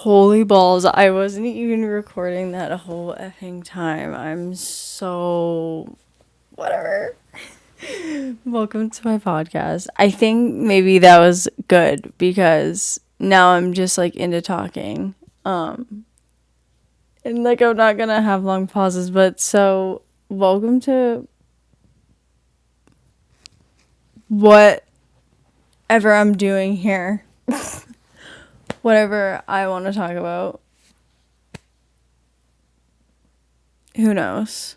Holy balls, I wasn't even recording that whole effing time. I'm so whatever. Welcome to my podcast. I think maybe that was good because now I'm just like into talking. And like I'm not gonna have long pauses, but so welcome to whatever I'm doing here. Whatever I want to talk about. Who knows?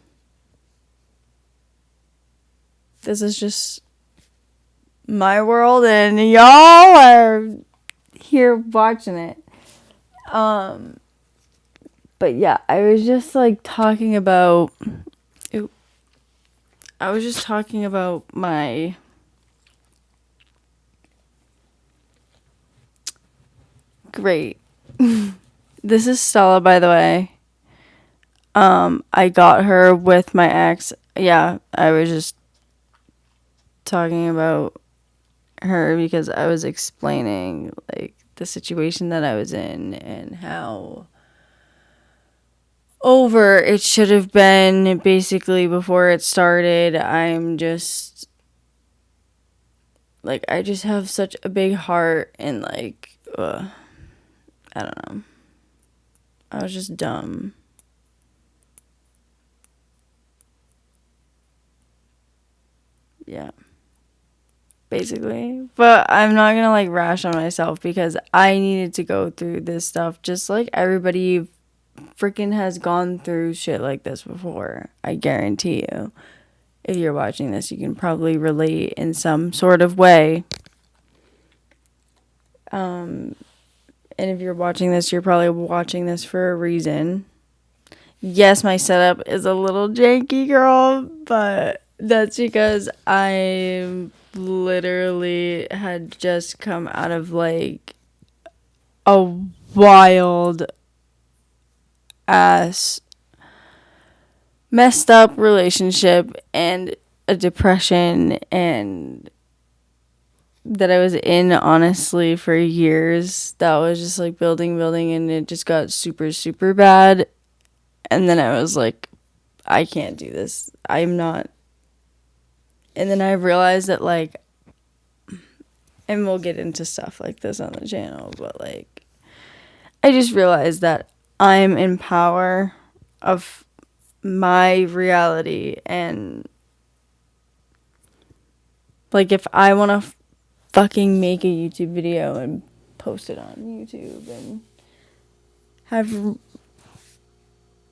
This is just my world and y'all are here watching it. But yeah, I was just like talking about my great. This is Stella, by the way. I got her with my ex. Yeah, I was just talking about her because I was explaining like the situation that I was in and how over it should have been basically before it started. I'm just like I just have such a big heart and like I don't know. I was just dumb. Yeah. Basically. But I'm not gonna like rash on myself because I needed to go through this stuff just like everybody freaking has gone through shit like this before. I guarantee you. If you're watching this, you can probably relate in some sort of way. And if you're watching this, you're probably watching this for a reason. Yes, my setup is a little janky, girl, but that's because I literally had just come out of like a wild ass messed up relationship and a depression and that I was in honestly for years that was just like building and it just got super super bad and then I was like I can't do this. I'm not. And then I realized that like and we'll get into stuff like this on the channel, but like I just realized that I'm in power of my reality and like if I want to fucking make a YouTube video and post it on YouTube and have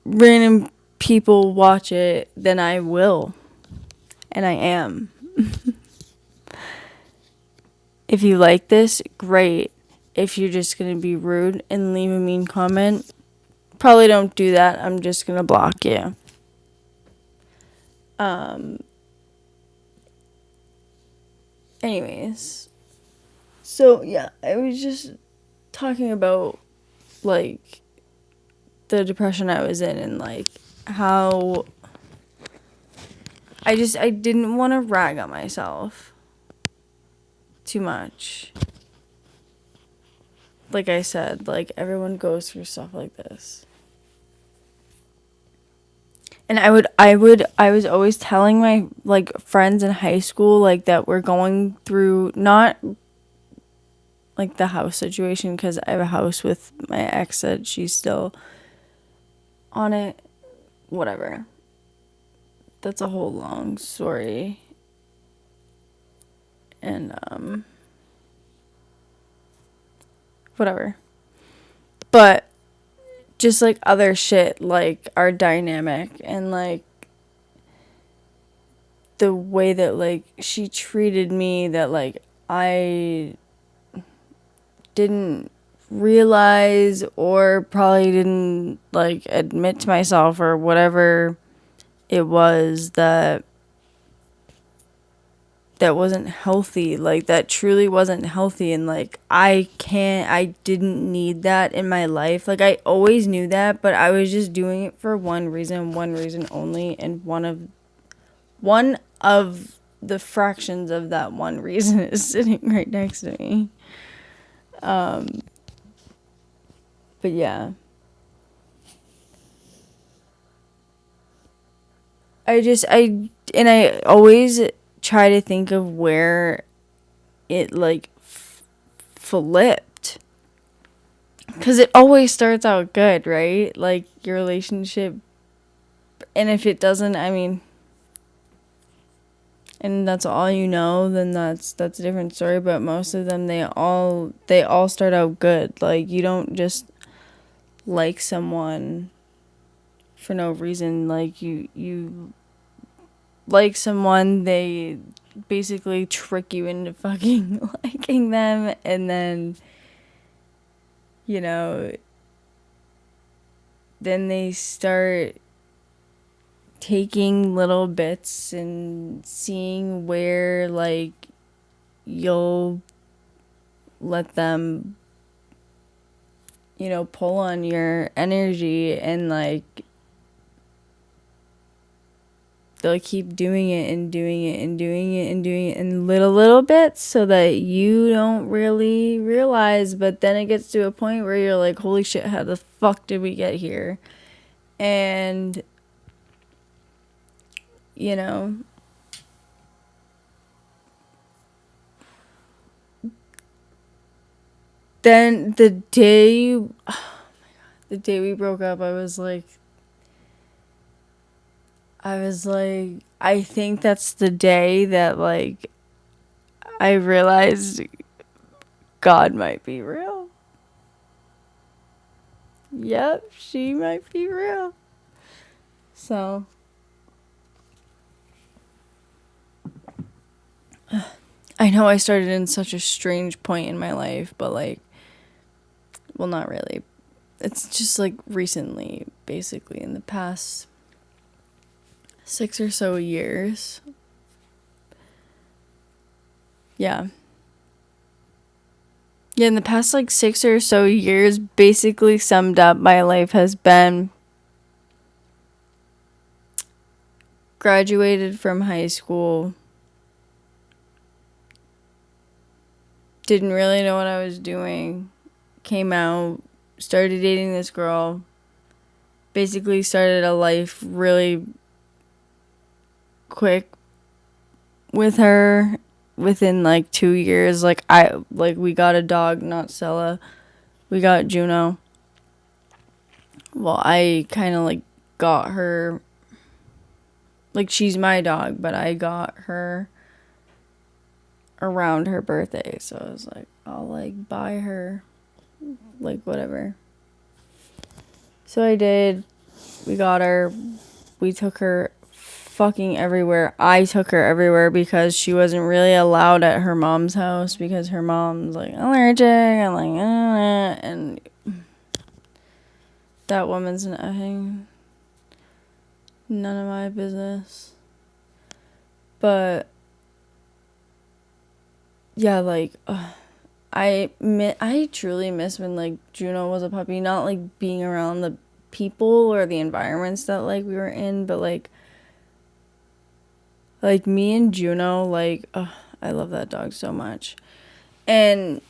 random people watch it, then I will. And I am. If you like this, great. If you're just going to be rude and leave a mean comment, probably don't do that. I'm just going to block you. Anyways. So, yeah, I was just talking about, like, the depression I was in and, like, how I didn't want to rag on myself too much. Like I said, like, everyone goes through stuff like this. And I was always telling my, like, friends in high school, like, that we're going through, not, like, the house situation, because I have a house with my ex that she's still on it. Whatever. That's a whole long story. And, whatever. But just, like, other shit, like, our dynamic and, like, the way that, like, she treated me that, like, I didn't realize or probably didn't, like, admit to myself or whatever it was that wasn't healthy, like, that truly wasn't healthy. And, like, I didn't need that in my life. Like, I always knew that, but I was just doing it for one reason only, and one of the fractions of that one reason is sitting right next to me. But But yeah. I always try to think of where it like flipped. Because it always starts out good, right? Like your relationship. And if it doesn't, I mean, and that's all you know, then that's a different story. But most of them, they all start out good. Like you don't just like someone for no reason. Like you like someone, they basically trick you into fucking liking them, and then you know, then they start taking little bits and seeing where like you'll let them, pull on your energy, and like they'll keep doing it and doing it and doing it and doing it in little bits so that you don't really realize. But then it gets to a point where you're like, holy shit, how the fuck did we get here? And then the day we broke up, I was like, I think that's the day that like I realized God might be real. Yep, she might be real. So I know I started in such a strange point in my life, but like, well, not really. It's just like recently, basically in the past 6 or so years. Yeah. Yeah, in the past like 6 or so years, basically summed up, my life has been graduated from high school, didn't really know what I was doing, came out, started dating this girl, basically started a life really quick with her within like 2 years. Like we got a dog, not Stella. We got Juno. Well, I kind of like got her, like she's my dog, but I got her around her birthday. So I was like, I'll like buy her like whatever. So I did. We got her. We took her fucking everywhere. I took her everywhere because she wasn't really allowed at her mom's house because her mom's like allergic and like and that woman's nothing. None of my business. But yeah, like I truly miss when like Juno was a puppy, not like being around the people or the environments that like we were in, but like me and Juno, like I love that dog so much. And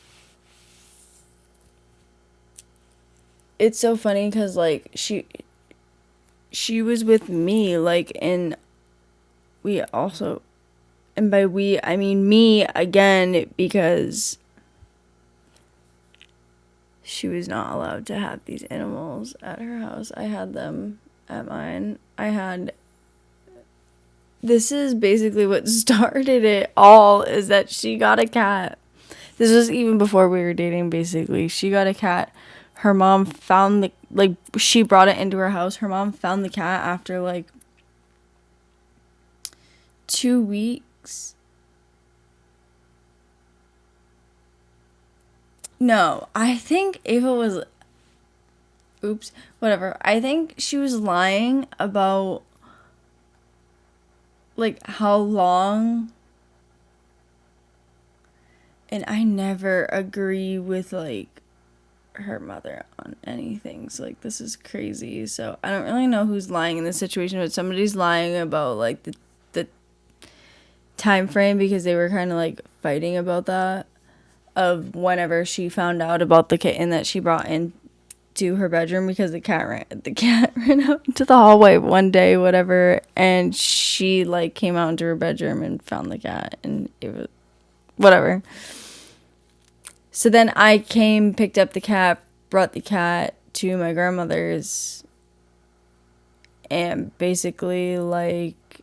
it's so funny because like she was with me, like, and we also, and by we I mean me again, because she was not allowed to have these animals at her house. I had them at mine. This is basically what started it all, is that she got a cat. This was even before we were dating, basically. She got a cat. Her mom found she brought it into her house. Her mom found the cat after like 2 weeks. No, I think Ava was, oops, whatever. I think she was lying about like how long, and I never agree with like her mother on anything. So like this is crazy. So I don't really know who's lying in this situation, but somebody's lying about like the time frame, because they were kind of like fighting about that, of whenever she found out about the kitten that she brought in to her bedroom because the cat ran out into the hallway one day, whatever, and she like came out into her bedroom and found the cat, and it was whatever. So then I came, picked up the cat, brought the cat to my grandmother's, and basically like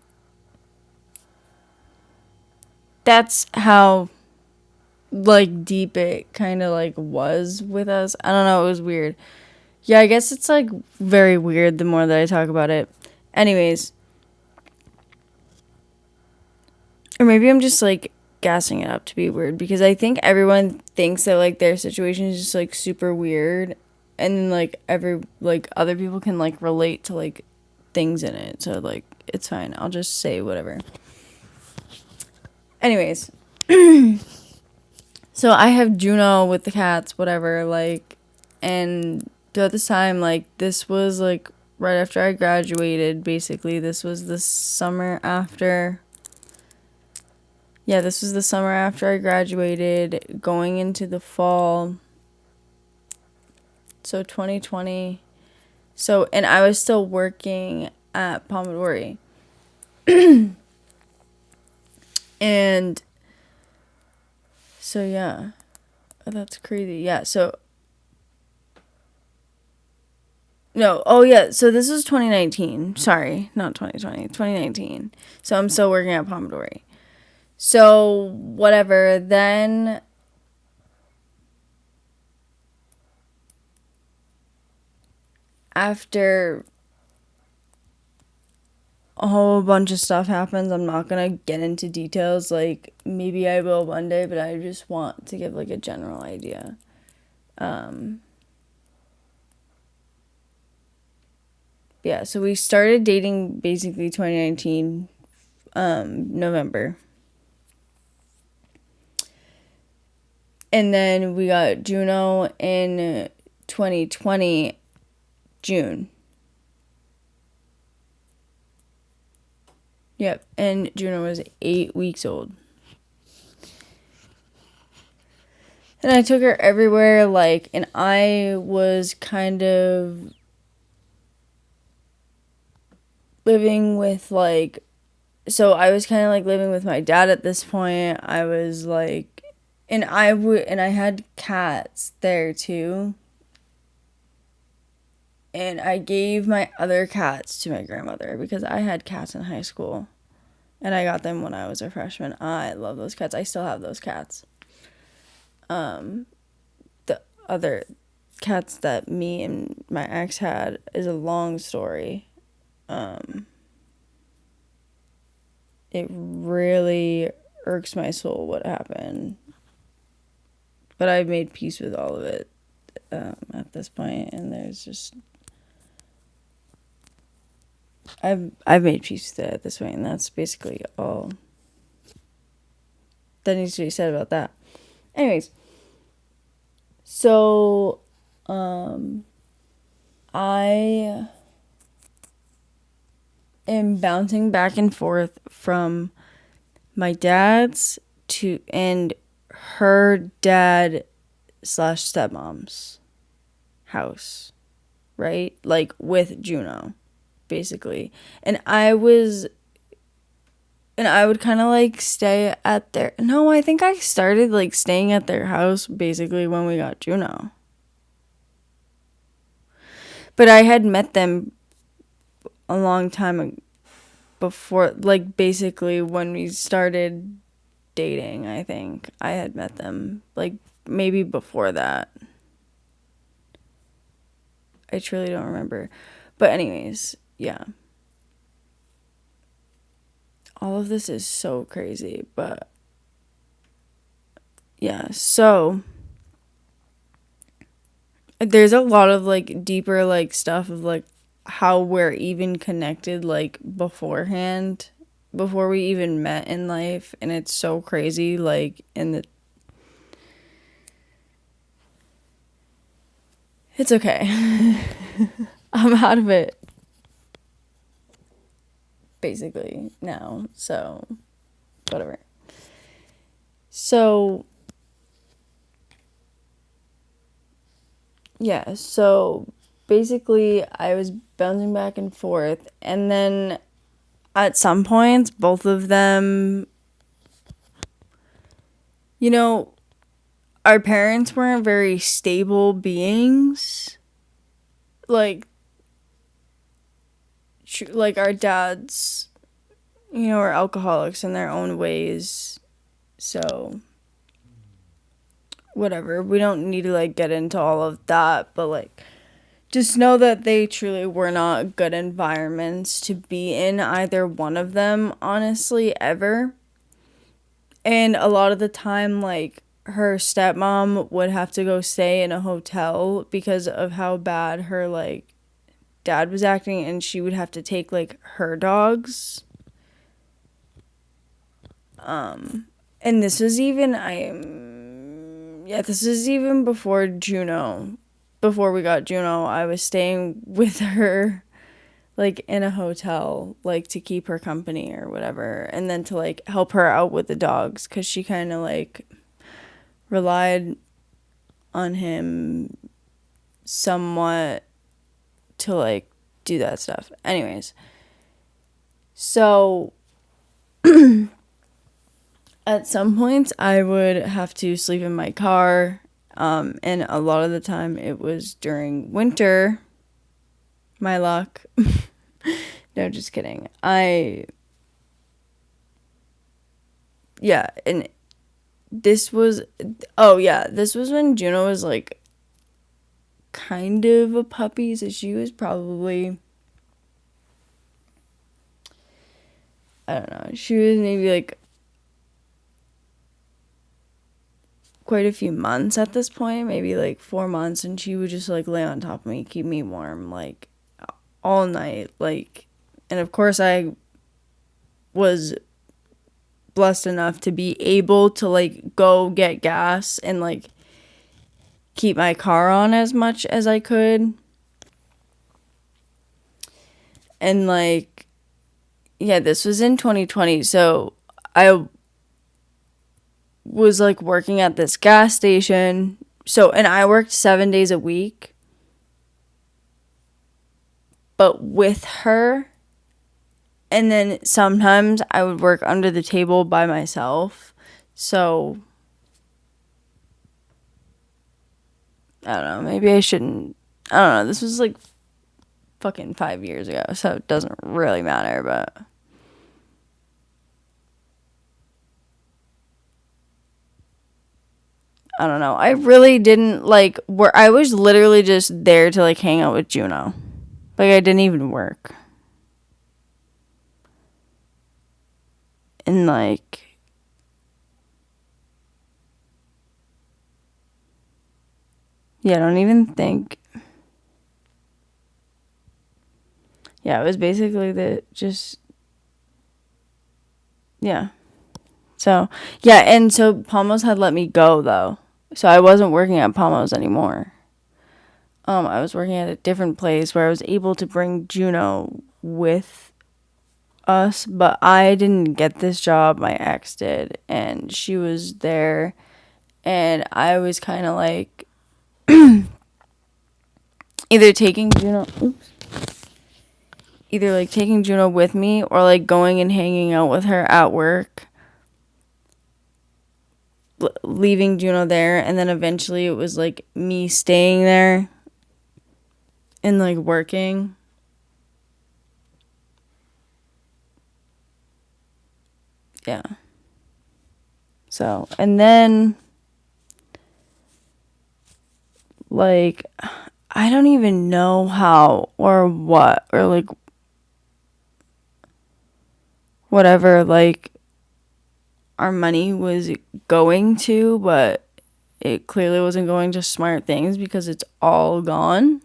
that's how like deep it kind of like was with us. I don't know, it was weird. Yeah, I guess it's like very weird the more that I talk about it. Anyways, or maybe I'm just like gassing it up to be weird, because I think everyone thinks that like their situation is just like super weird, and then like other people can like relate to like things in it. So like it's fine. I'll just say whatever. Anyways, so I have Juno with the cats, whatever, like, and throughout this time, like, this was like right after I graduated, basically. This was the summer after. Yeah, this was the summer after I graduated, going into the fall. So 2020. So, and I was still working at Pomodori. And so, yeah. Oh, that's crazy. Yeah, so. No, oh yeah, so this was 2019. Sorry, not 2020. 2019. So I'm still working at Pomodori. So, whatever. Then after a whole bunch of stuff happens, I'm not gonna get into details. Like, maybe I will one day, but I just want to give like a general idea. Yeah, so we started dating basically 2019, November. And then we got Juno in 2020, June. Yep, and Juno was 8 weeks old. And I took her everywhere, like, and I was kind of living with, like, so I was kind of, like, living with my dad at this point. I was, like, and I had cats there, too. And I gave my other cats to my grandmother because I had cats in high school. And I got them when I was a freshman. I love those cats. I still have those cats. The other cats that me and my ex had is a long story. It really irks my soul what happened. But I've made peace with all of it at this point, and there's just I've made peace with it at this point, and that's basically all that needs to be said about that. Anyways, so I am bouncing back and forth from my dad's to and her dad / stepmom's house, right? Like with Juno, basically. And I would kind of like stay at their. No, I think I started like staying at their house basically when we got Juno. But I had met them a long time before, like basically when we started dating. I think I had met them like maybe before that. I truly don't remember. But anyways, yeah. All of this is so crazy, but yeah, so there's a lot of like deeper like stuff of like how we're even connected like beforehand, before we even met in life, and it's so crazy like it's okay. I'm out of it basically now, so whatever. So Yeah, so basically I was bouncing back and forth, and then at some points both of them, you know, our parents weren't very stable beings. Like like our dads, are alcoholics in their own ways. So whatever, we don't need to like get into all of that, but like just know that they truly were not good environments to be in, either one of them, honestly, ever. And a lot of the time, like, her stepmom would have to go stay in a hotel because of how bad her, like, dad was acting, and she would have to take, like, her dogs. And this was even, this was even before Juno. Before we got Juno, I was staying with her, like, in a hotel, like, to keep her company or whatever, and then to, like, help her out with the dogs, because she kind of, like, relied on him somewhat to, like, do that stuff. Anyways, so at some points I would have to sleep in my car, and a lot of the time it was during winter. My luck. No, just kidding. Yeah, and this was, oh yeah, this was when Juno was like kind of a puppy, so she was probably, I don't know, she was maybe like quite a few months at this point, maybe like 4 months, and she would just like lay on top of me, keep me warm, like all night, like, and of course I was blessed enough to be able to like go get gas and like keep my car on as much as I could. And like, yeah, this was in 2020, so I was like working at this gas station. So, and I worked 7 days a week, but with her. And then sometimes I would work under the table by myself. So, I don't know. Maybe I shouldn't. I don't know. This was like fucking 5 years ago, so it doesn't really matter, but. I don't know. I really didn't like where I was literally just there to like hang out with Juno. Like I didn't even work. And like yeah, I don't even think. Yeah, it was basically the just yeah. So, yeah, and so Palmos had let me go though. So I wasn't working at Palmos anymore. I was working at a different place where I was able to bring Juno with us, but I didn't get this job. My ex did, and she was there, and I was kind of like either taking Juno, either like taking Juno with me or like going and hanging out with her at work, leaving Juno there, and then eventually it was like me staying there and like working. Yeah. So, and then like I don't even know how or what or like whatever like our money was going to, but it clearly wasn't going to smart things because it's all gone.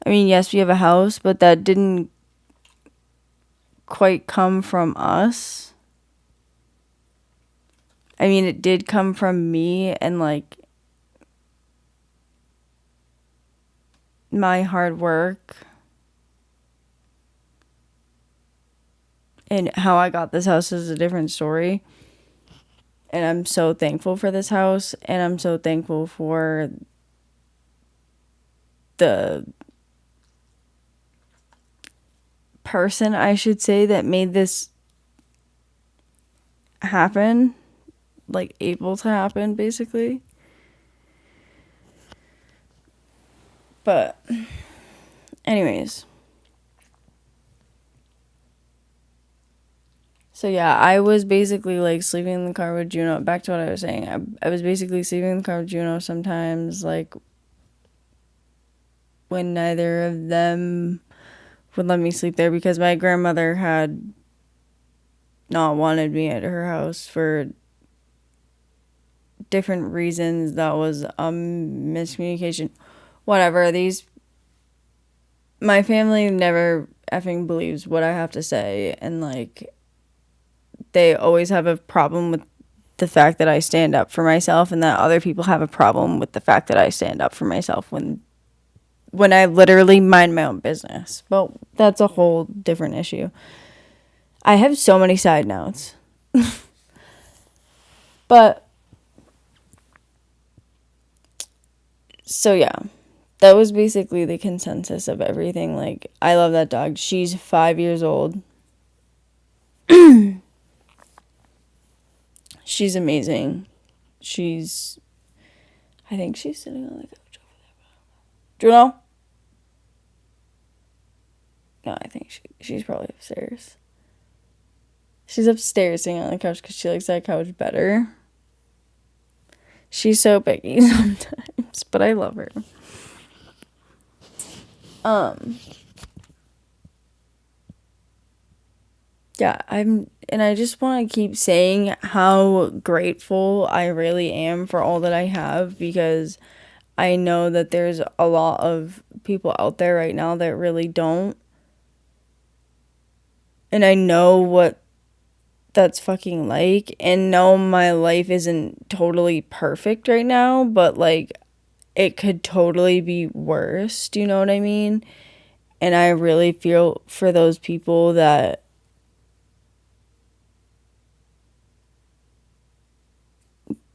I mean, yes, we have a house, but that didn't quite come from us. I mean, it did come from me and like my hard work. And how I got this house is a different story. And I'm so thankful for this house. And I'm so thankful for the person, I should say, that made this happen. Like, able to happen, basically. But, anyways. So, yeah, I was basically, like, sleeping in the car with Juno. Back to what I was saying. I was basically sleeping in the car with Juno sometimes, like, when neither of them would let me sleep there because my grandmother had not wanted me at her house for different reasons. That was miscommunication. Whatever. My family never effing believes what I have to say, and like they always have a problem with the fact that I stand up for myself, and that other people have a problem with the fact that I stand up for myself when I literally mind my own business. But that's a whole different issue. I have so many side notes. But so yeah, that was basically the consensus of everything. Like, I love that dog. She's 5 years old. She's amazing. I think she's sitting on the couch over there. Juno? No, I think she's probably upstairs. She's upstairs sitting on the couch because she likes that couch better. She's so picky sometimes, but I love her. Yeah, I just want to keep saying how grateful I really am for all that I have, because I know that there's a lot of people out there right now that really don't. And I know what that's fucking like, and no, my life isn't totally perfect right now, but like it could totally be worse. Do you know what I mean? And I really feel for those people that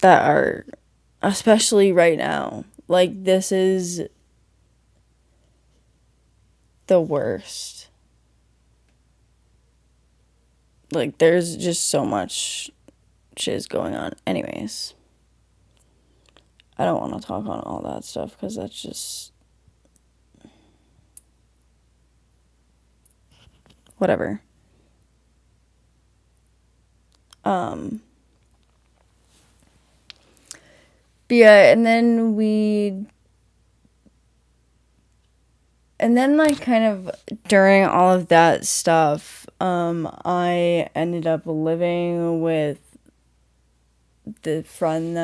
are, especially right now. Like, this is the worst. Like, there's just so much shit going on. Anyways, I don't want to talk on all that stuff because that's just whatever. But yeah, and then like kind of during all of that stuff, I ended up living with the friend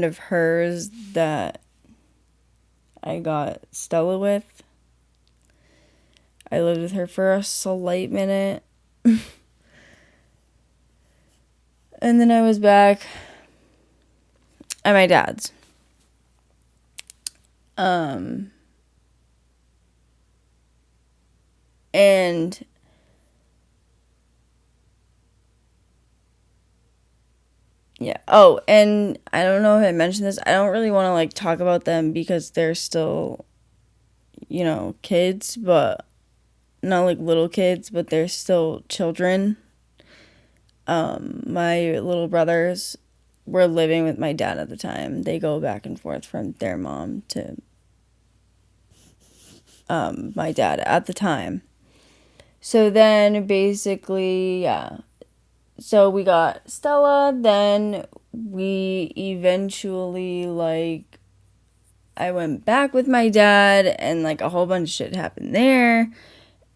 of hers that I got Stella with. I lived with her for a slight minute. And then I was back at my dad's. And yeah. Oh, and I don't know if I mentioned this. I don't really want to like talk about them because they're still, kids, but not like little kids, but they're still children. My little brothers were living with my dad at the time. They go back and forth from their mom to my dad at the time. So then basically, yeah. So we got Stella, then we eventually, like, I went back with my dad, and, like, a whole bunch of shit happened there.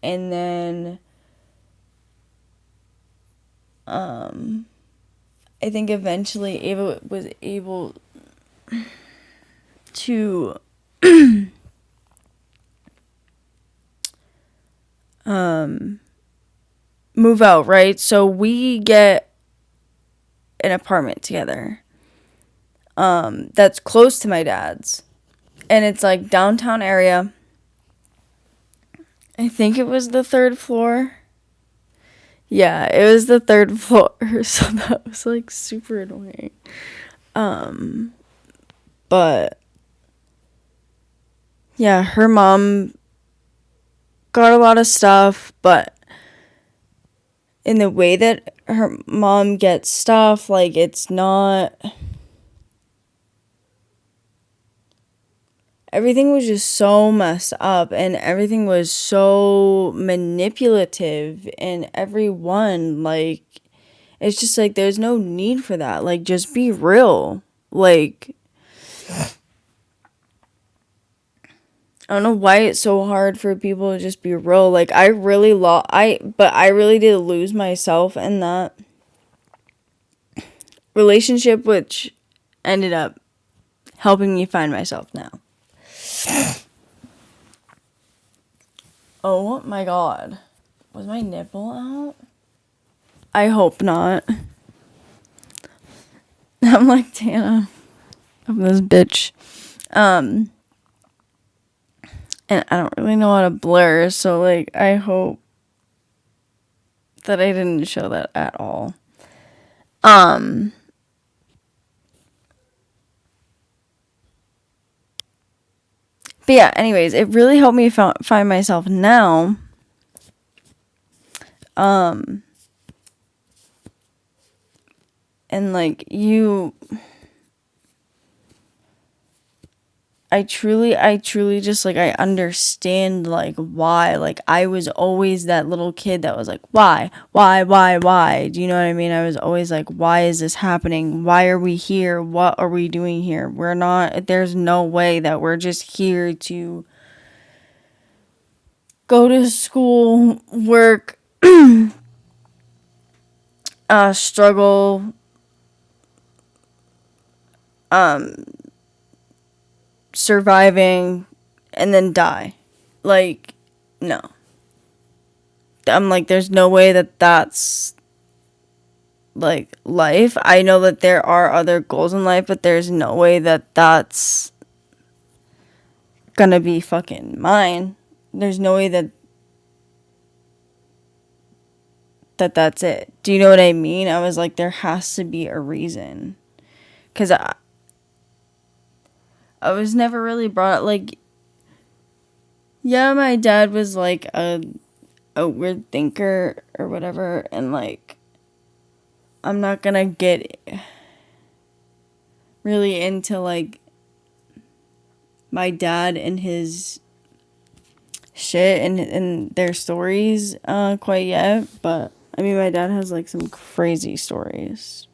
And then, I think eventually Ava was able to, move out, right? So we get an apartment together, that's close to my dad's. And it's, like, downtown area. I think it was the 3rd floor. Yeah, it was the third floor, so that was like super annoying. But yeah, her mom got a lot of stuff, but in the way that her mom gets stuff, like, it's not. Everything was just so messed up, and everything was so manipulative, and everyone, like, it's just like there's no need for that. Like, just be real. Like, I don't know why it's so hard for people to just be real. Like, I really but I really did lose myself in that relationship, which ended up helping me find myself now. Oh my god. Was my nipple out? I hope not. I'm like, Tana, I'm this bitch. And I don't really know how to blur, so, like, I hope that I didn't show that at all. But yeah, anyways, it really helped me find myself now. And, like, I truly just, like, I understand, like, why. Like, I was always that little kid that was like, why? Do you know what I mean? I was always like, why is this happening? Why are we here? What are we doing here? There's no way that we're just here to go to school, work, struggle, surviving, and then die. Like, no. I'm like, there's no way that that's, like, life. I know that there are other goals in life, but there's no way that that's gonna be fucking mine. There's no way that's it. Do you know what I mean? I was like, there has to be a reason. Because I was never really brought up, like, yeah, my dad was, like, a weird thinker or whatever, and, like, I'm not gonna get really into, like, my dad and his shit and their stories quite yet, but I mean, my dad has, like, some crazy stories,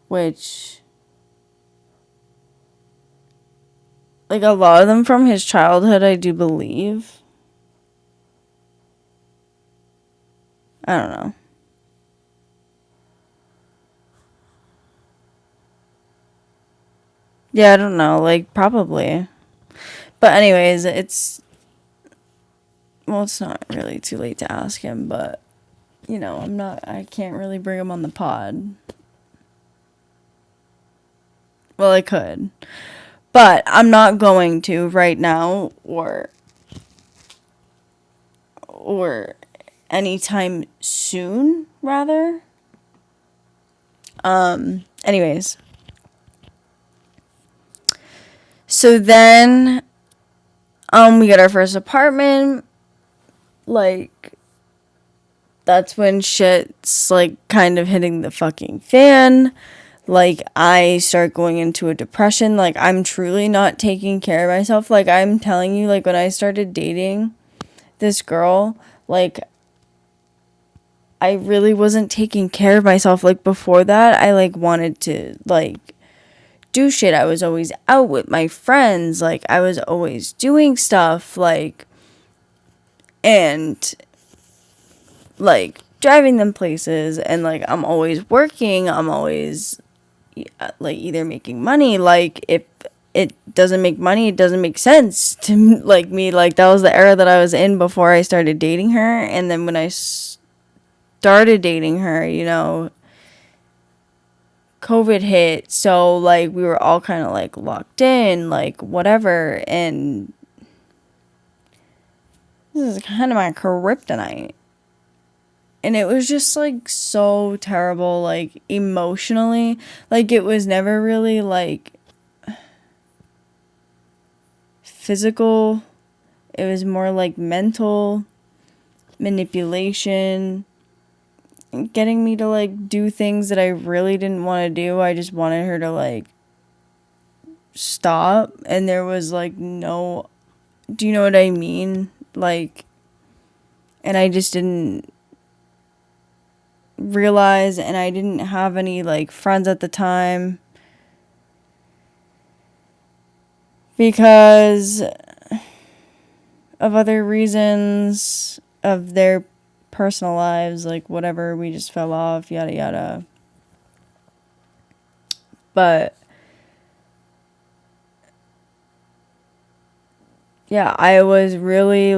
which, like, a lot of them from his childhood, I do believe. I don't know. Yeah, I don't know, like, probably. But anyways, it's not really too late to ask him, but, you know, I can't really bring him on the pod. Well, I could. But I'm not going to right now or anytime soon, rather. Anyways. So then we got our first apartment. Like, that's when shit's, like, kind of hitting the fucking fan. Like, I start going into a depression. Like, I'm truly not taking care of myself. Like, I'm telling you, like, when I started dating this girl, like, I really wasn't taking care of myself. Like, before that, I, like, wanted to, like, do shit. I was always out with my friends. Like, I was always doing stuff, like, and, like, driving them places, and, like, I'm always working. I'm always, like, either making money. Like, if it doesn't make money, it doesn't make sense to, like, me. Like, that was the era that I was in before I started dating her. And then when I started dating her, you know, COVID hit, so, like, we were all kind of, like, locked in, like, whatever, and this is kind of my kryptonite. And it was just like so terrible, like emotionally. Like it was never really like physical, it was more like mental manipulation, getting me to like do things that I really didn't want to do. I just wanted her to like stop, and there was like no, do you know what I mean? Like, and I just didn't realize, and I didn't have any like friends at the time because of other reasons of their personal lives, like whatever, we just fell off, yada yada. But yeah, I was like really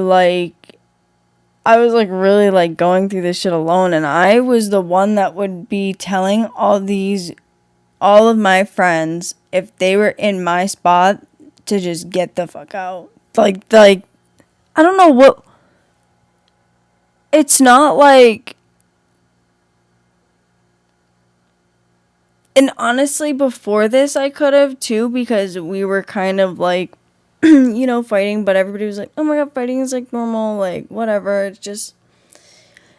like going through this shit alone, and I was the one that would be telling all of my friends, if they were in my spot, to just get the fuck out. Like I don't know what, it's not like, and honestly before this I could have too, because we were kind of like fighting, but everybody was like, oh my god, fighting is like normal, like whatever, it's just,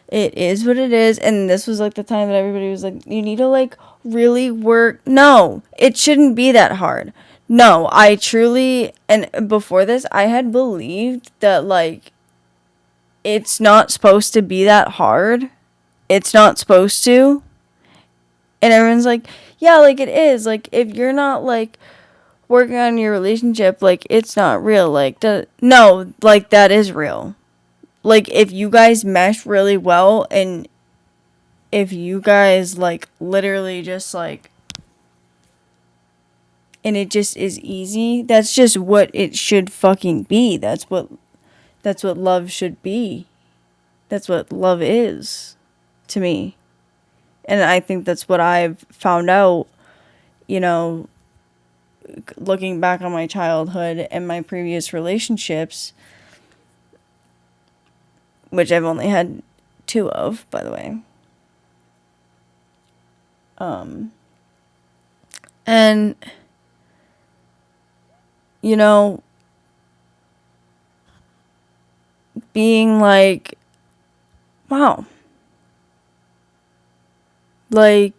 it is what it is. And this was like the time that everybody was like, you need to like really work. No, it shouldn't be that hard. No, I truly, and before this, I had believed that like it's not supposed to be that hard. It's not supposed to. And everyone's like, yeah, like it is. Like if you're not like working on your relationship, like it's not real. Like no, like that is real. Like if you guys mesh really well, and if you guys like literally just like, and it just is easy, that's just what it should fucking be. That's what love should be. That's what love is to me. And I think that's what I've found out, looking back on my childhood and my previous relationships, which I've only had 2 of, by the way. And being like, wow, like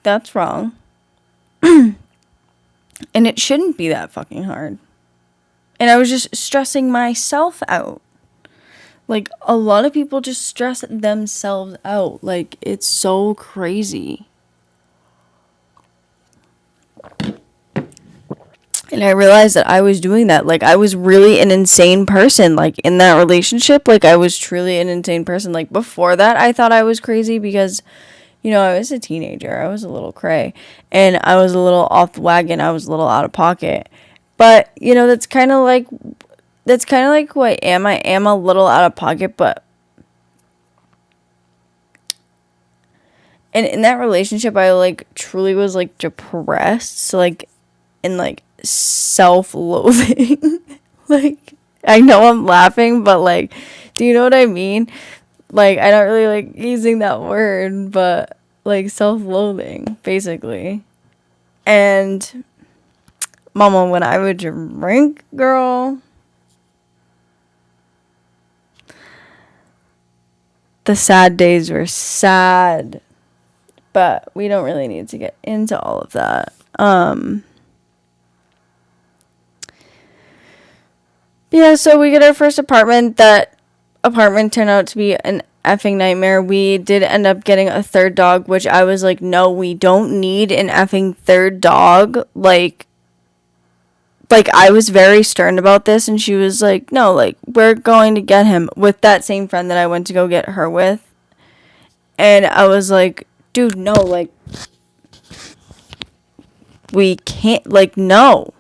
that's wrong. And it shouldn't be that fucking hard. And I was just stressing myself out. Like, a lot of people just stress themselves out. Like, it's so crazy. And I realized that I was doing that. Like, I was really an insane person. Like, in that relationship, like, I was truly an insane person. Like, before that, I thought I was crazy because, I was a teenager. I was a little cray. And I was a little off the wagon. I was a little out of pocket. But, that's kind of like who I am. I am a little out of pocket, but and in that relationship I like truly was like depressed, so like, and like self-loathing. Like, I know I'm laughing, but like, do you know what I mean? Like, I don't really like using that word, but like self-loathing basically. And mama, when I would drink, girl, the sad days were sad, but we don't really need to get into all of that. Yeah, so we get our first apartment. That apartment turned out to be an effing nightmare. We did end up getting a third dog, which I was like, no, we don't need an effing third dog. Like I was very stern about this, and she was like, no, like, we're going to get him, with that same friend that I went to go get her with. And I was like, dude, no, like, we can't, like, no,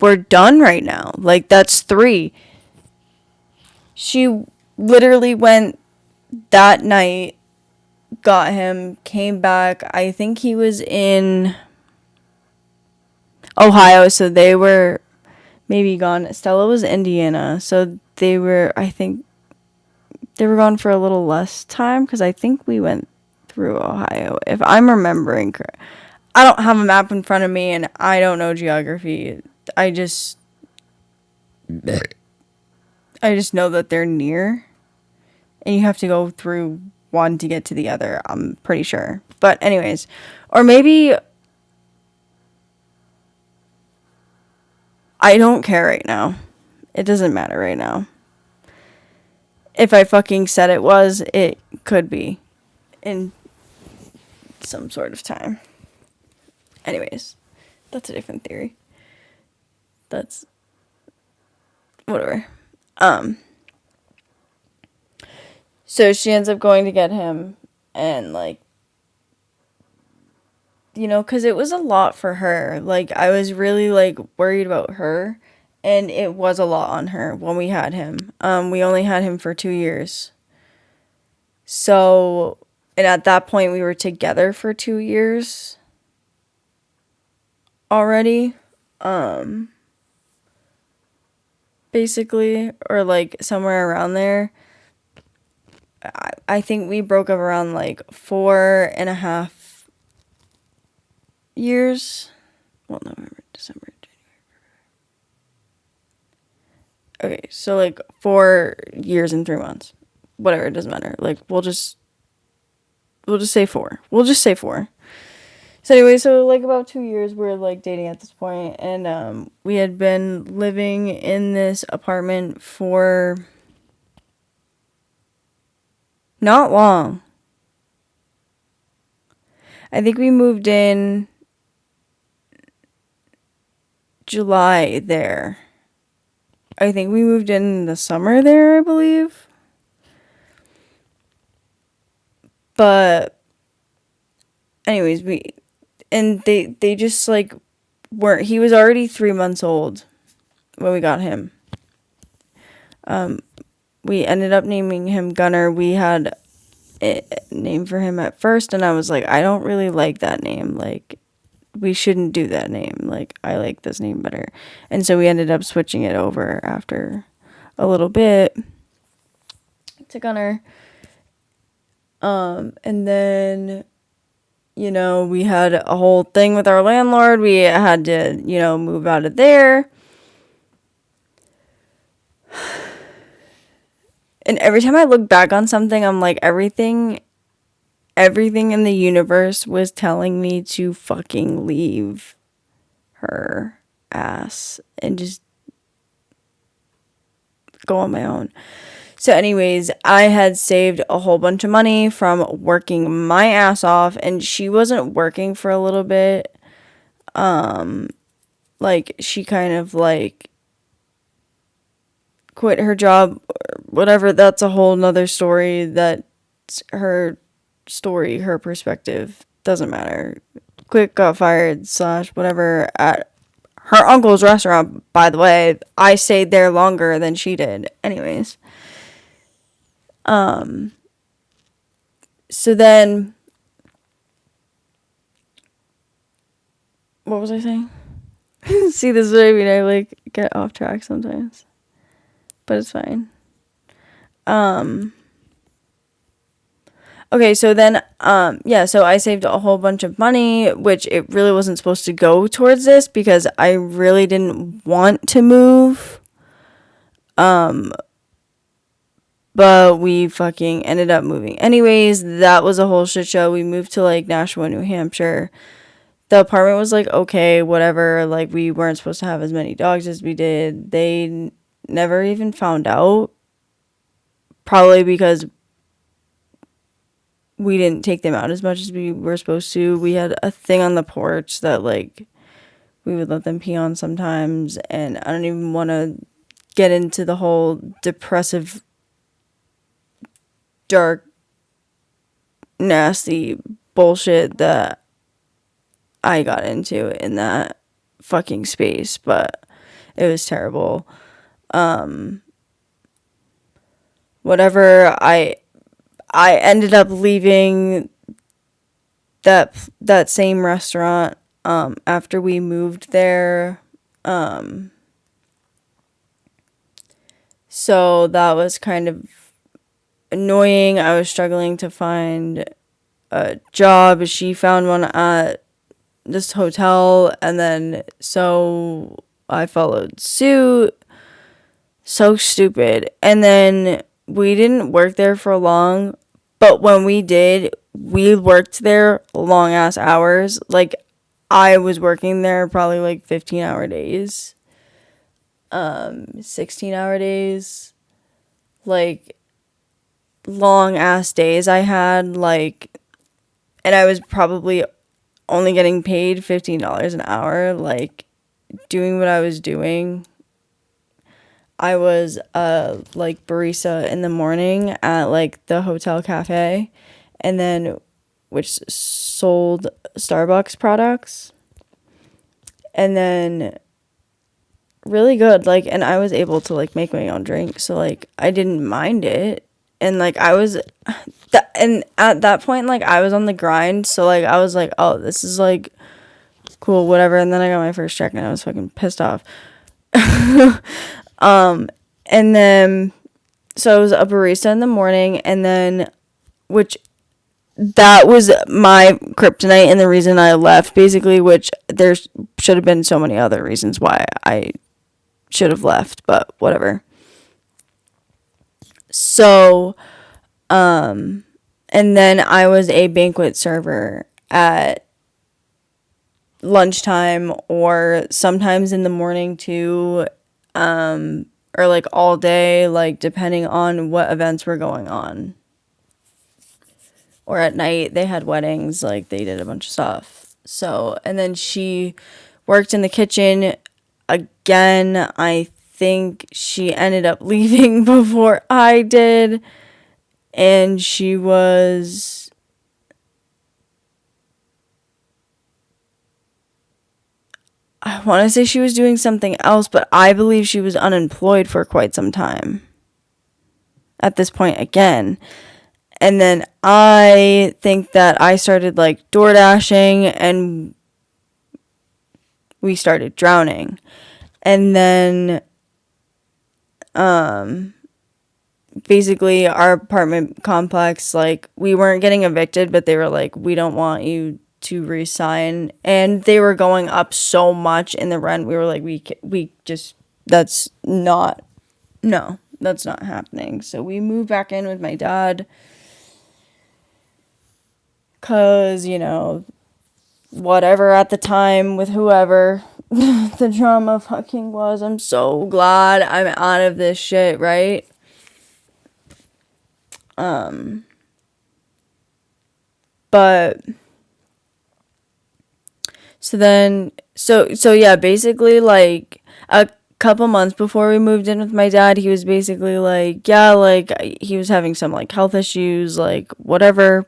we're done right now. Like, that's 3. She literally went that night, got him, came back. I think he was in Ohio, so they were maybe gone. Stella was Indiana, so they were, I think, they were gone for a little less time because I think we went through Ohio, if I'm remembering correct. I don't have a map in front of me and I don't know geography. I just know that they're near and you have to go through one to get to the other, I'm pretty sure. But anyways, or maybe I don't care right now. It doesn't matter right now. If I fucking said it could be in some sort of time. Anyways, that's a different theory. That's whatever. So she ends up going to get him and like, you know, cuz it was a lot for her. Like I was really like worried about her and it was a lot on her when we had him. We only had him for 2 years. So, and at that point we were together for 2 years already. Basically, or like somewhere around there. I think we broke up around like 4.5 years. Well, November, December, January. Okay, so like 4 years and 3 months. Whatever, it doesn't matter. Like we'll just say 4. We'll just say 4. So anyway, so like about 2 years we're like dating at this point, and we had been living in this apartment for not long. I think we moved in July there. I think we moved in the summer there, I believe. But anyways, they just like weren't. He was already 3 months old when we got him. We ended up naming him Gunner. We had a name for him at first, and I was like, I don't really like that name. Like, we shouldn't do that name. Like, I like this name better. And so we ended up switching it over after a little bit to Gunner. And then, you know, we had a whole thing with our landlord. We had to, you know, move out of there. And every time I look back on something, I'm like, everything in the universe was telling me to fucking leave her ass and just go on my own. So anyways, I had saved a whole bunch of money from working my ass off, and she wasn't working for a little bit. Like she kind of like quit her job or whatever. That's a whole nother story. That's her story, her perspective. Doesn't matter. Quit, got fired, / whatever at her uncle's restaurant, by the way. I stayed there longer than she did. Anyways. So then, what was I saying? See, this is what I mean. I like get off track sometimes, but it's fine. Okay, so then, yeah, so I saved a whole bunch of money, which it really wasn't supposed to go towards this because I really didn't want to move. But we fucking ended up moving. Anyways, that was a whole shit show. We moved to like Nashua, New Hampshire. The apartment was like, okay, whatever. Like, we weren't supposed to have as many dogs as we did. They never even found out. Probably because we didn't take them out as much as we were supposed to. We had a thing on the porch that like we would let them pee on sometimes. And I don't even want to get into the whole depressive, dark, nasty bullshit that I got into in that fucking space, but it was terrible. Whatever, I ended up leaving that same restaurant after we moved there. So that was kind of annoying. I was struggling to find a job. She found one at this hotel, and then so I followed suit. So stupid. And then we didn't work there for long, but when we did, we worked there long ass hours. Like, I was working there probably like 15-hour days, 16-hour days, like long ass days I had, like, and I was probably only getting paid $15 an hour, like, doing what I was doing. I was like barista in the morning at like the hotel cafe, and then which sold Starbucks products, and then really good, like, and I was able to like make my own drink, so like I didn't mind it. And like I was and at that point, like, I was on the grind, so like I was like, oh, this is like cool, whatever. And then I got my first check and I was fucking pissed off. And then so I was a barista in the morning, and then which that was my kryptonite and the reason I left, basically, which there should have been so many other reasons why I should have left, but whatever. So and then I was a banquet server at lunchtime, or sometimes in the morning too, or like all day, like depending on what events were going on. Or at night, they had weddings, like they did a bunch of stuff. So, and then she worked in the kitchen again. I think she ended up leaving before I did. And she was, I want to say she was doing something else, but I believe she was unemployed for quite some time at this point again. And then I think that I started like door dashing, and we started drowning. And then basically our apartment complex, like, we weren't getting evicted, but they were like, we don't want you to resign. And they were going up so much in the rent. We were like, we just, that's not happening. So we moved back in with my dad. Because, you know, whatever at the time with whoever the drama fucking was. I'm so glad I'm out of this shit, right? But so yeah, basically, like, a couple months before we moved in with my dad, he was basically like, yeah, like, he was having some like health issues, like, whatever.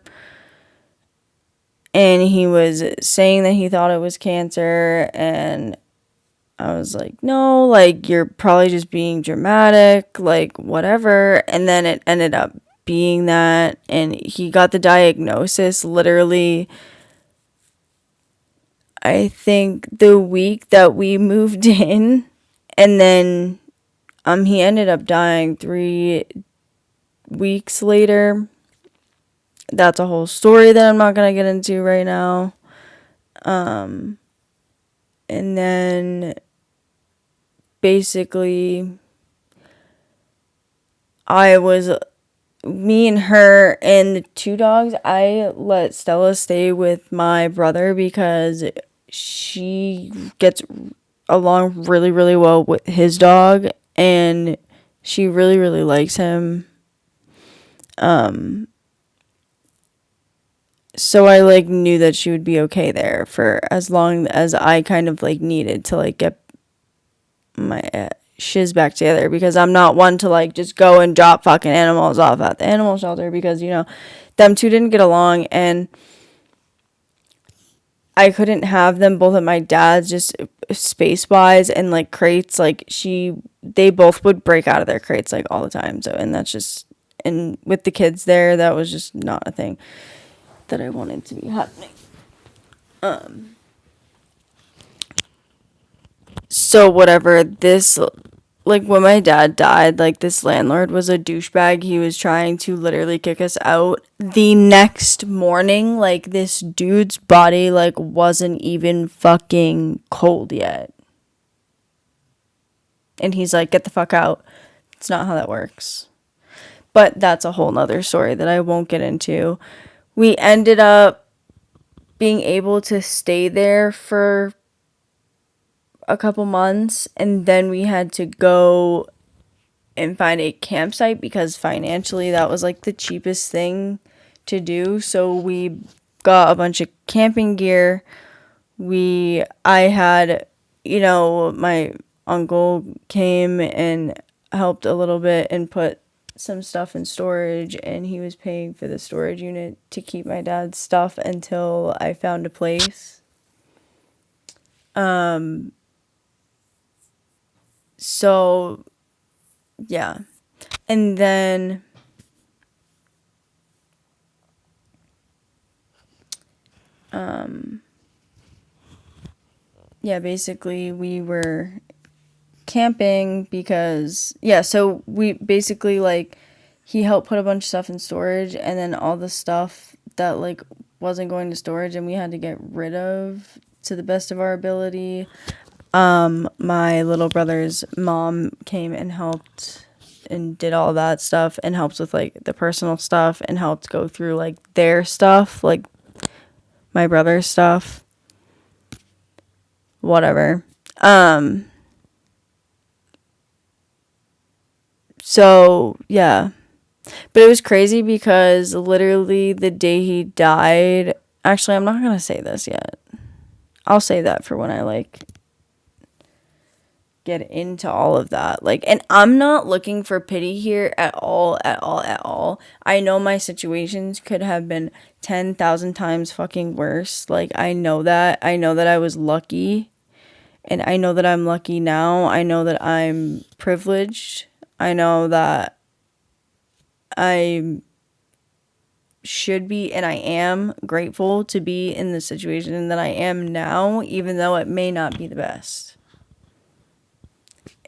And he was saying that he thought it was cancer, and I was like, no, like, you're probably just being dramatic, like, whatever. And then it ended up being that, and he got the diagnosis literally, I think, the week that we moved in. And then he ended up dying 3 weeks later. That's a whole story that I'm not gonna get into right now. And then basically me and her and the 2 dogs, I let Stella stay with my brother because she gets along really, really well with his dog, and she really, really likes him. So I like knew that she would be okay there for as long as I kind of like needed to like get my shiz back together, because I'm not one to like just go and drop fucking animals off at the animal shelter, because, you know, them two didn't get along, and I couldn't have them both at my dad's, just space wise, and like crates, like they both would break out of their crates like all the time. So, and that's just, and with the kids there, that was just not a thing that I wanted to be happening. So whatever, this like when my dad died, like this landlord was a douchebag. He was trying to literally kick us out. The next morning, like this dude's body like wasn't even fucking cold yet. And he's like, get the fuck out. It's not how that works. But that's a whole nother story that I won't get into. We ended up being able to stay there for a couple months, and then we had to go and find a campsite because financially that was like the cheapest thing to do. So we got a bunch of camping gear. I had, my uncle came and helped a little bit and put some stuff in storage, and he was paying for the storage unit to keep my dad's stuff until I found a place. So yeah. And then yeah, basically we were camping because so we basically like he helped put a bunch of stuff in storage, and then all the stuff that like wasn't going to storage and we had to get rid of to the best of our ability. My little brother's mom came and helped and did all that stuff and helped with like the personal stuff and helped go through like their stuff, like my brother's stuff, whatever. So yeah, but it was crazy because literally the day he died, actually I'm not gonna say this yet, I'll say that for when I like get into all of that. Like, and I'm not looking for pity here at all, at all, at all. I know my situations could have been 10,000 times fucking worse. Like, I know that. I know that I was lucky, and I know that I'm lucky now. I know that I'm privileged. I know that I should be, and I am grateful to be in the situation that I am now, even though it may not be the best.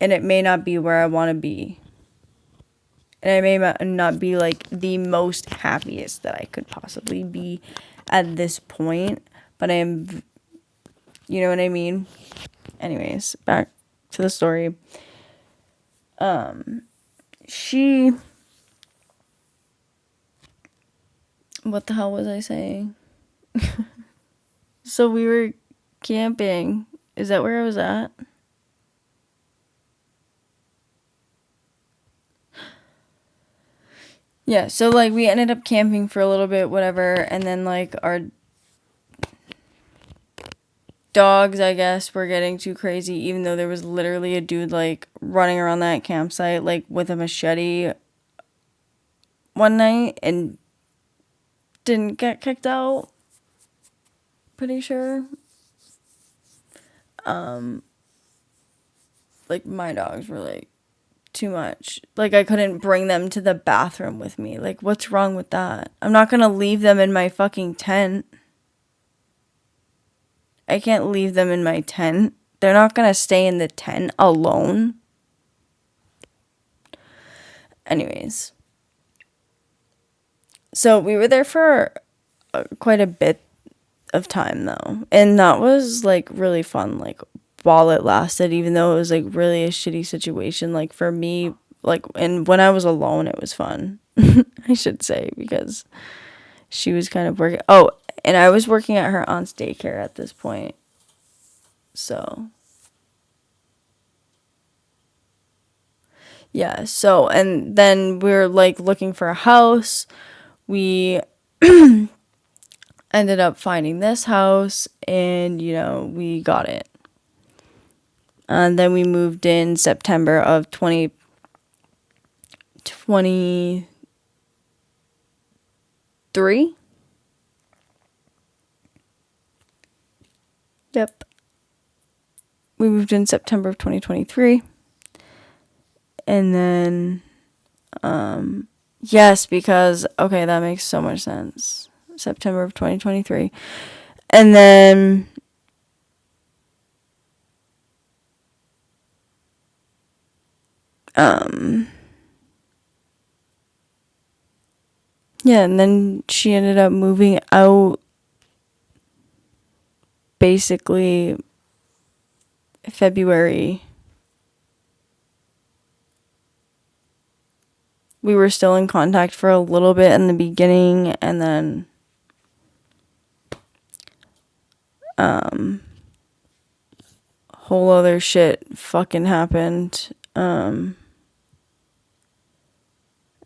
And it may not be where I want to be. And I may not be like the most happiest that I could possibly be at this point. But I am, you know what I mean? Anyways, back to the story. What the hell was I saying? So we were camping. Is that where I was at? Yeah, so like we ended up camping for a little bit, whatever, and then like our dogs, I guess, were getting too crazy, even though there was literally a dude like running around that campsite like with a machete one night and didn't get kicked out. Pretty sure. Like my dogs were like too much. Like I couldn't bring them to the bathroom with me. Like what's wrong with that? I'm not gonna leave them in my fucking tent. I can't leave them in my tent. They're not gonna stay in the tent alone. Anyways. So we were there for quite a bit of time though. And that was like really fun, like while it lasted, even though it was like really a shitty situation. Like for me, like, and when I was alone, it was fun. I should say, because she was kind of working. Oh, and I was working at her aunt's daycare at this point. So yeah, so and then we were like looking for a house. We ended up finding this house, and we got it. And then we moved in September of 2023. Yep. We moved in September of 2023. And then, yes, because, okay, that makes so much sense. September of 2023. And then, Yeah, and then she ended up moving out basically February. We were still in contact for a little bit in the beginning, and then whole other shit fucking happened.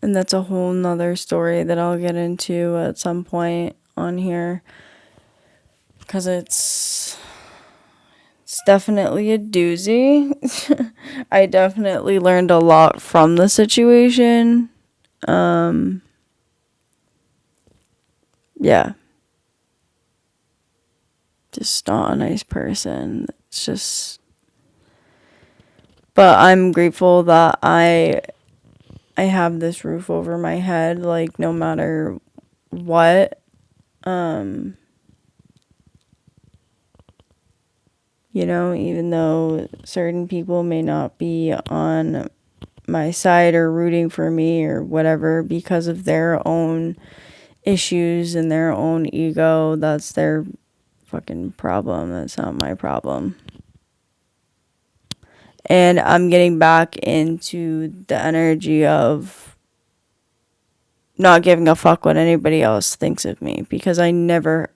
And that's a whole nother story that I'll get into at some point on here, because it's definitely a doozy. I definitely learned a lot from the situation. Yeah. Just not a nice person. It's just, but I'm grateful that I have this roof over my head, like, no matter what. You know, even though certain people may not be on my side or rooting for me or whatever because of their own issues and their own ego, that's their fucking problem. That's not my problem. And I'm getting back into the energy of not giving a fuck what anybody else thinks of me, because I never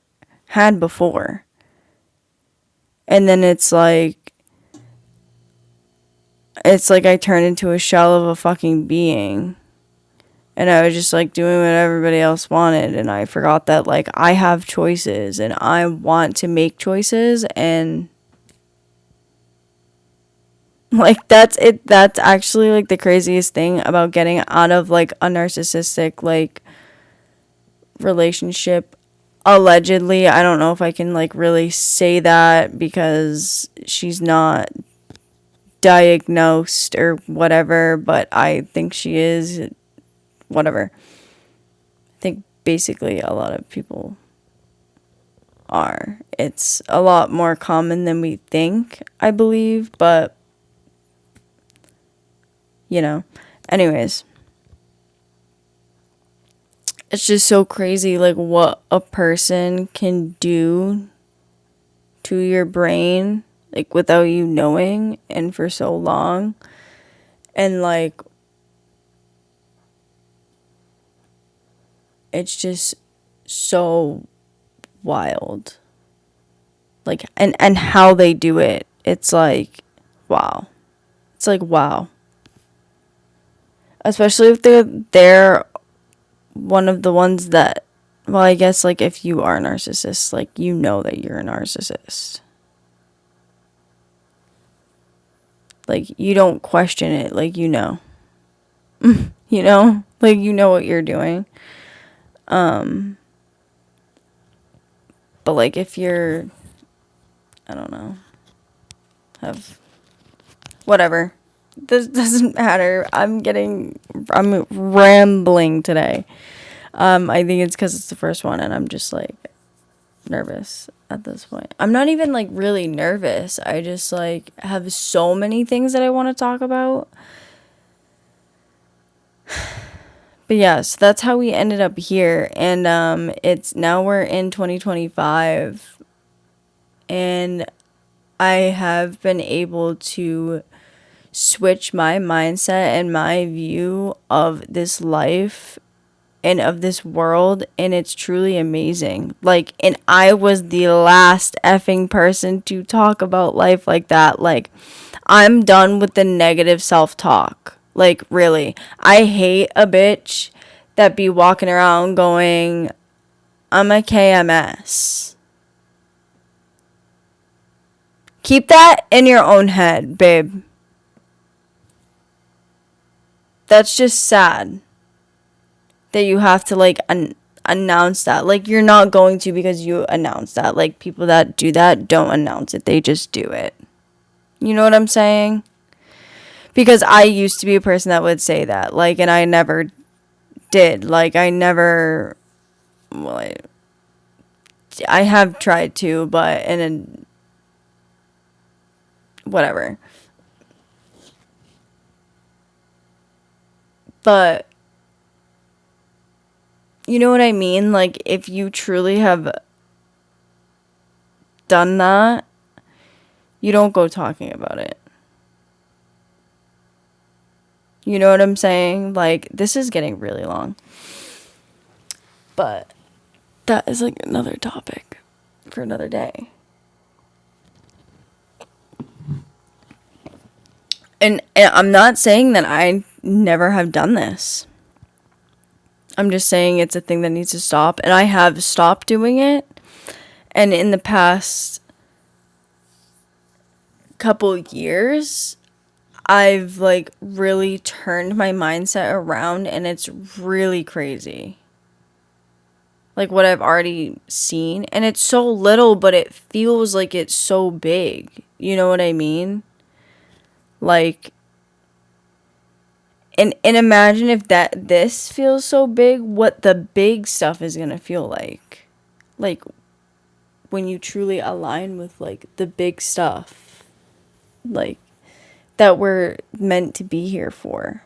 had before. And then it's like I turned into a shell of a fucking being. And I was just like doing what everybody else wanted, and I forgot that, like, I have choices and I want to make choices, and like, that's it. That's actually, like, the craziest thing about getting out of, like, a narcissistic, like, relationship. Allegedly, I don't know if I can, like, really say that because she's not diagnosed or whatever, but I think she is. Whatever. I think basically a lot of people are. It's a lot more common than we think, I believe, but you know. Anyways, it's just so crazy, like, what a person can do to your brain, like, without you knowing, and for so long. And like, it's just so wild. Like, and how they do it, it's like, wow. It's like, wow. Especially if they're one of the ones that, well, I guess, like, if you are a narcissist, like, you know that you're a narcissist. Like, you don't question it, like, you know. You know? Like, you know what you're doing. But like, if you're, I don't know, have whatever. This doesn't matter. I'm rambling today. I think it's because it's the first one and I'm just like nervous at this point. I'm not even like really nervous. I just like have so many things that I want to talk about. But yeah, so that's how we ended up here. And it's now we're in 2025. And I have been able to switch my mindset and my view of this life and of this world, and it's truly amazing. Like, and I was the last effing person to talk about life like that. Like, I'm done with the negative self-talk. Like, really. I hate a bitch that be walking around going, I'm a KMS. Keep that in your own head, babe. That's just sad that you have to, like, announce that. Like, you're not going to, because you announce that. Like, people that do that don't announce it. They just do it. You know what I'm saying? Because I used to be a person that would say that. Like, and I never did. Like, I never, well, I have tried to, but, and whatever. But you know what I mean? Like, if you truly have done that, you don't go talking about it. You know what I'm saying? Like, this is getting really long. But that is like another topic for another day. And I'm not saying that I never have done this. I'm just saying it's a thing that needs to stop. And I have stopped doing it. And in the past couple years, I've like really turned my mindset around, and it's really crazy. Like what I've already seen, and it's so little, but it feels like it's so big. You know what I mean? Like, and imagine if this feels so big, what the big stuff is gonna feel like. Like when you truly align with like the big stuff, like that we're meant to be here for.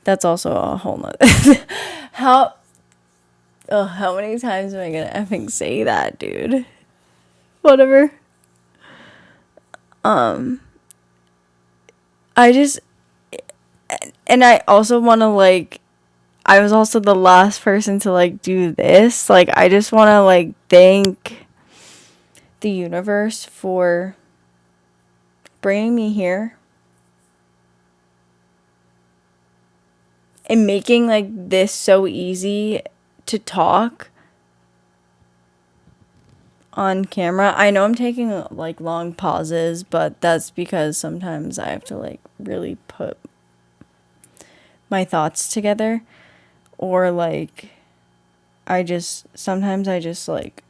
That's also a whole nother. how many times am I gonna effing say that, dude? Whatever. I just, and I also want to like, I was also the last person to like do this. Like, I just want to like thank the universe for bringing me here and making like this so easy to talk on camera. I know I'm taking like long pauses, but that's because sometimes I have to like really put my thoughts together, or like sometimes I just like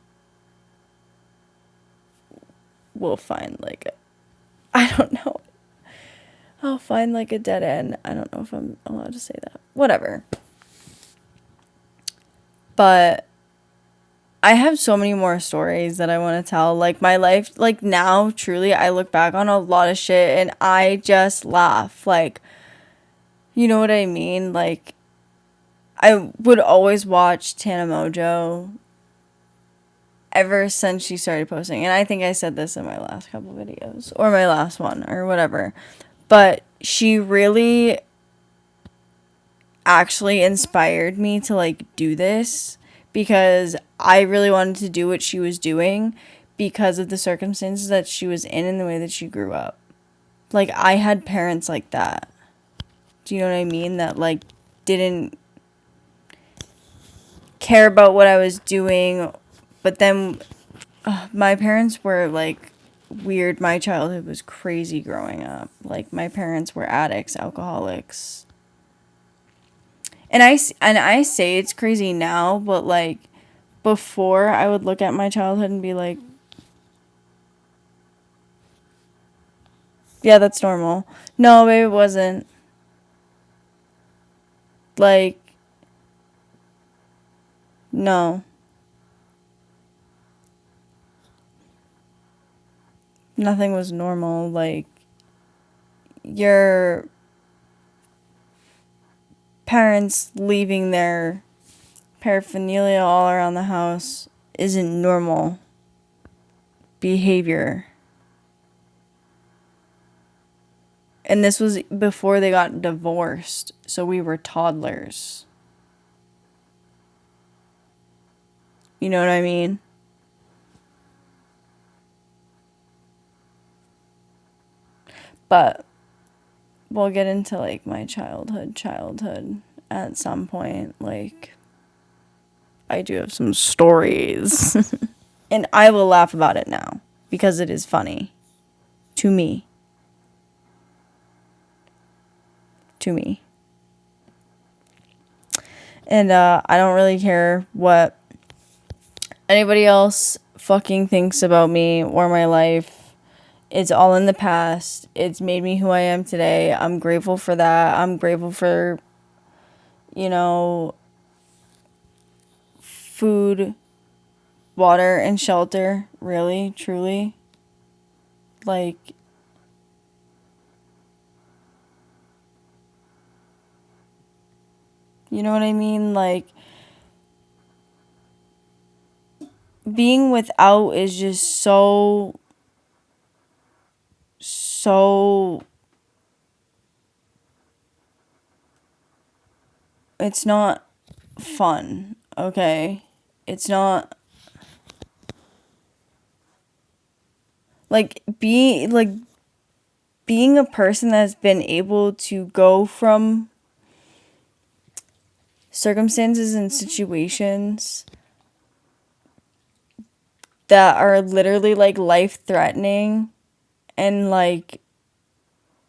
will find like I don't know. I'll find like a dead end. I don't know if I'm allowed to say that. Whatever. But I have so many more stories that I want to tell. Like my life, like now, truly, I look back on a lot of shit and I just laugh. Like, you know what I mean? Like, I would always watch Tana Mojo ever since she started posting. And I think I said this in my last couple videos or my last one or whatever. But she really actually inspired me to like do this, because I really wanted to do what she was doing because of the circumstances that she was in and the way that she grew up. Like, I had parents like that. Do you know what I mean? That like didn't care about what I was doing, but then my parents were like weird. My childhood was crazy growing up. Like, my parents were addicts, alcoholics. And I say it's crazy now, but like before, I would look at my childhood and be like, yeah, that's normal. No, babe, it wasn't. Like, no. Nothing was normal. Like, your parents leaving their paraphernalia all around the house isn't normal behavior. And this was before they got divorced, so we were toddlers. You know what I mean? But we'll get into like my childhood at some point. Like, I do have some stories. And I will laugh about it now because it is funny to me. And I don't really care what anybody else fucking thinks about me or my life. It's all in the past. It's made me who I am today. I'm grateful for that. I'm grateful for, you know, food, water, and shelter. Really, truly. Like, You know what I mean? Like, being without is just so it's not fun, okay? It's not like being a person that's been able to go from circumstances and situations that are literally like life threatening and like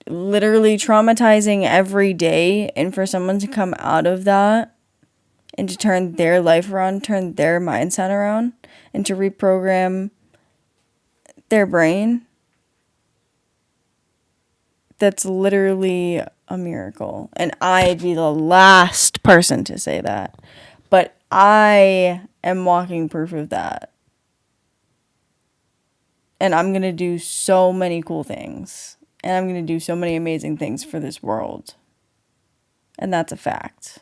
literally traumatizing every day, and for someone to come out of that and to turn their life around, turn their mindset around, and to reprogram their brain, that's literally a miracle. And I'd be the last person to say that. But I am walking proof of that. And I'm going to do so many cool things. And I'm going to do so many amazing things for this world. And that's a fact.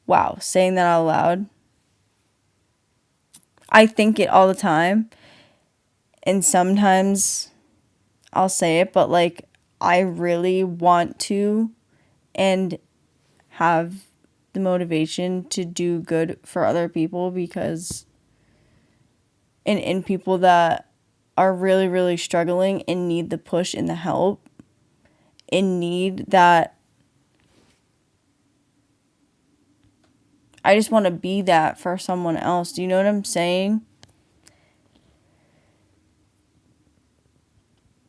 Wow, saying that out loud. I think it all the time. And sometimes I'll say it, but like, I really want to and have the motivation to do good for other people, because in people that are really, really struggling and need the push and the help and need that. I just want to be that for someone else. Do you know what I'm saying?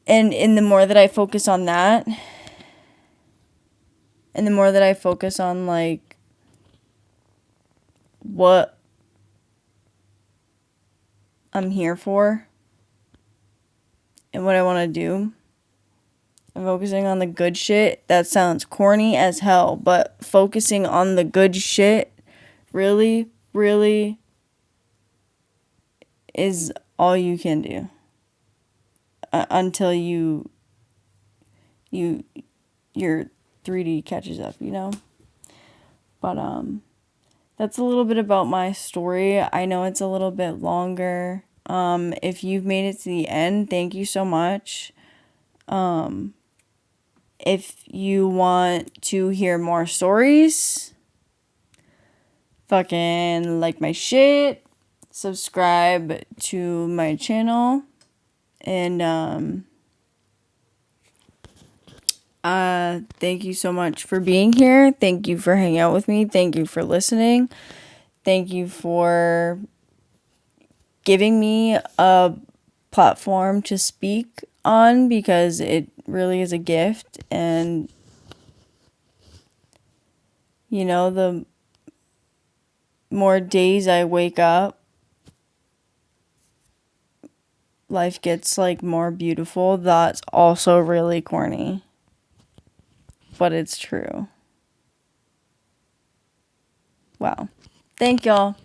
And the more that I focus on that, and the more that I focus on like what I'm here for and what I want to do, I'm focusing on the good shit. That sounds corny as hell, but focusing on the good shit really, really is all you can do until your 3D catches up, you know? But that's a little bit about my story. I know it's a little bit longer. If you've made it to the end, thank you so much. If you want to hear more stories, fucking like my shit, subscribe to my channel, and thank you so much for being here. Thank you for hanging out with me. Thank you for listening. Thank you for giving me a platform to speak on, because it really is a gift. And you know, the more days I wake up, life gets like more beautiful. That's also really corny, but it's true. Wow. Thank y'all.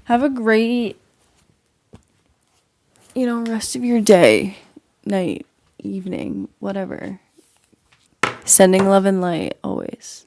Have a great, rest of your day, night, evening, whatever. Sending love and light always.